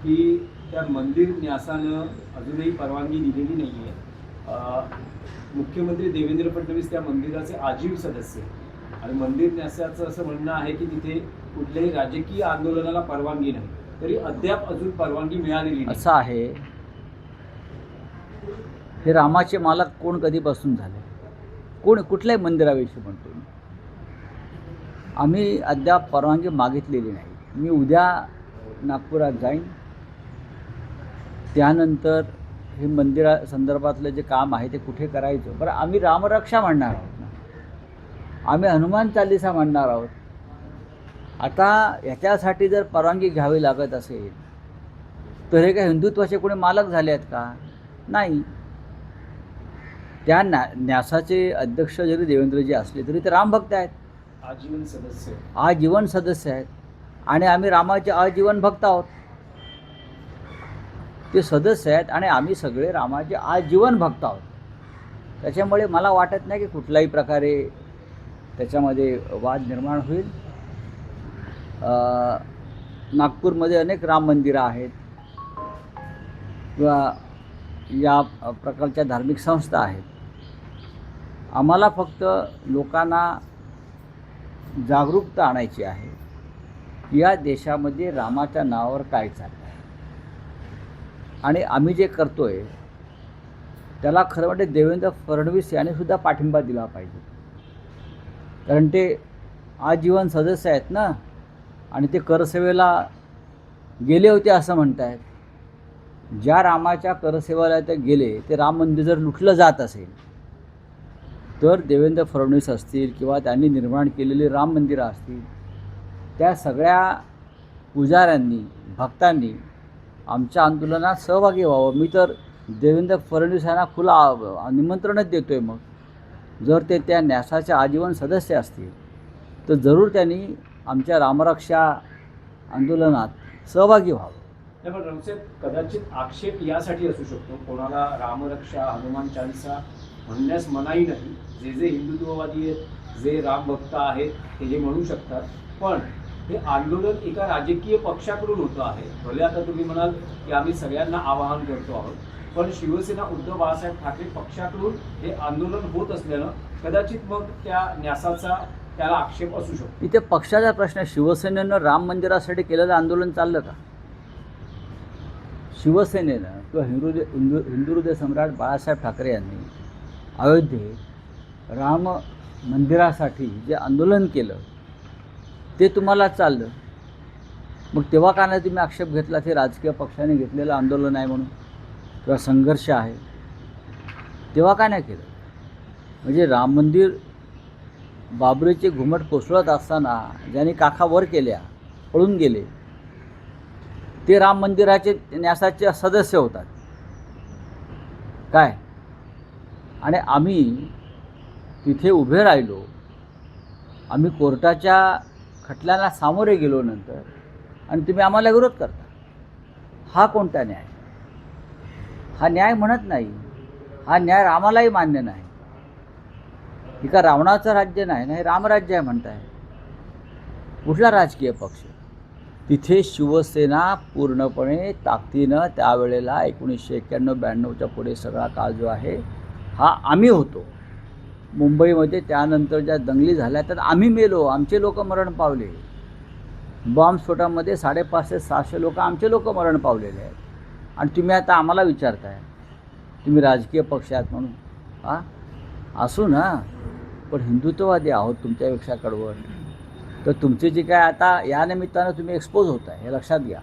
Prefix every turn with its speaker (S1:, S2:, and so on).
S1: की त्या मंदिर न्यासानं अजूनही परवानगी दिलेली नाही आहे. मुख्यमंत्री देवेंद्र फडणवीस त्या मंदिराचे आजीव सदस्य आहेत आणि मंदिर न्यासाचं असं म्हणणं आहे की तिथे कुठल्याही राजकीय आंदोलनाला परवानगी नाही, तरी अद्याप अजून परवानगी मिळालेली नाही.
S2: असं आहे, हे रामाचे मालक कोण कधीपासून झाले? कोण कुठल्याही मंदिराविषयी म्हणतो मी. आम्ही अद्याप परवानगी मागितलेली नाही. मी उद्या नागपुरात जाईन, त्यानंतर हे मंदिरा संदर्भातलं जे काम आहे ते कुठे करायचं. बरं, आम्ही रामरक्षा म्हणणार आहोत ना, आम्ही हनुमान चालीसा म्हणणार आहोत. आता याच्यासाठी जर परवानगी घ्यावी लागत असेल तर हे काय हिंदुत्वाचे कोणी मालक झाले आहेत का? नाही. त्या न्यासाचे अध्यक्ष जरी देवेंद्रजी असले तरी ते रामभक्त आहेत, आजीवन सदस्य आहेत आणि आम्ही रामाचे आजीवन भक्त आहोत. ते सदस्य आहेत आणि आम्ही सगळे रामाचे आजीवन भक्त आहोत. त्याच्यामुळे मला वाटत नाही की कुठल्याही प्रकारे त्याच्यामध्ये वाद निर्माण होईल. नागपूरमध्ये अनेक राम मंदिरं आहेत किंवा या प्रकारच्या धार्मिक संस्था आहेत. आम्हाला फक्त लोकांना जागरूकता आणायची आहे या देशामध्ये रामाच्या नावावर काय चाललं आहे. आणि आम्ही जे करतो आहे त्याला खरं म्हणजे देवेंद्र फडणवीस यांनी सुद्धा पाठिंबा दिला पाहिजे, कारण ते आजीवन सदस्य आहेत ना आणि ते करसेवेला गेले होते असं म्हणत आहेत. ज्या रामाच्या करसेवेला ते गेले ते राम मंदिर जर लुटलं जात असेल तर देवेंद्र फडणवीस असतील किंवा त्यांनी निर्माण केलेली राम मंदिरं असतील, त्या सगळ्या पुजाऱ्यांनी भक्तांनी आमच्या आंदोलनात सहभागी व्हावं. मी तर देवेंद्र फडणवीस यांना खुला निमंत्रणच देतो आहे. मग जर ते त्या न्यासाचे आजीवन सदस्य असतील तर जरूर त्यांनी आमच्या रामरक्षा आंदोलनात सहभागी व्हावं.
S1: पण रावसाहेब, कदाचित आक्षेप यासाठी असू शकतो, कोणाला रामरक्षा हनुमान चालीसा म्हणण्यास मनाई नाही. जे हिंदुत्ववादी आहेत, जे रामभक्त आहेत ते हे म्हणू शकतात, पण हे आंदोलन एका राजकीय पक्षाकडून होतं आहे. भले आता तुम्ही म्हणाल की आम्ही सगळ्यांना आवाहन करतो आहोत, पण शिवसेना उद्धव बाळासाहेब ठाकरे पक्षाकडून हे आंदोलन होत असल्यानं कदाचित मग त्या न्यासाचा त्याला आक्षेप असू शकतो.
S2: इथे पक्षाचा प्रश्न. शिवसेनेनं राम मंदिरासाठी केलेलं आंदोलन चाललं का? शिवसेनेनं किंवा हिंदू हृदय सम्राट बाळासाहेब ठाकरे यांनी अयोध्येत राम मंदिरासाठी जे आंदोलन केलं ते तुम्हाला चाललं, मग तेव्हा का नाही तुम्ही आक्षेप घेतला ते राजकीय पक्षाने घेतलेलं आंदोलन आहे म्हणून किंवा संघर्ष आहे? तेव्हा का नाही केलं? म्हणजे राम मंदिर बाबरीचे घुमट कोसळत असताना ज्यांनी काखा वर केल्या, पळून गेले, ते राम मंदिराचे न्यासाचे सदस्य होतात काय? आणि आम्ही तिथे उभे राहिलो, आम्ही कोर्टाच्या खटल्याला सामोरे गेलो नंतर, आणि तुम्ही आम्हाला विरोध करता. हा कोणता न्याय? हा न्याय म्हणत नाही. हा न्याय रामालाही मान्य नाही. हे का रावणाचं राज्य नाही ना, हे रामराज्य आहे म्हणताय. कुठला राजकीय पक्ष? तिथे शिवसेना पूर्णपणे ताकदीनं त्यावेळेला 1991-92च्या पुढे सगळा काळ जो आहे हा आम्ही होतो. मुंबईमध्ये त्यानंतर ज्या दंगली झाल्या तर आम्ही मेलो, आमचे लोक मरण पावले. बॉम्बस्फोटामध्ये 550-600 लोक आमचे लोक मरण पावलेले आहेत. आणि तुम्ही आता आम्हाला विचारताय तुम्ही राजकीय पक्ष आहात म्हणून. असू ना, पण हिंदुत्ववादी आहोत तुमच्यापेक्षा कडवट. तर तुमची जी काय आता या निमित्तानं तुम्ही एक्सपोज होत आहे हे लक्षात घ्या.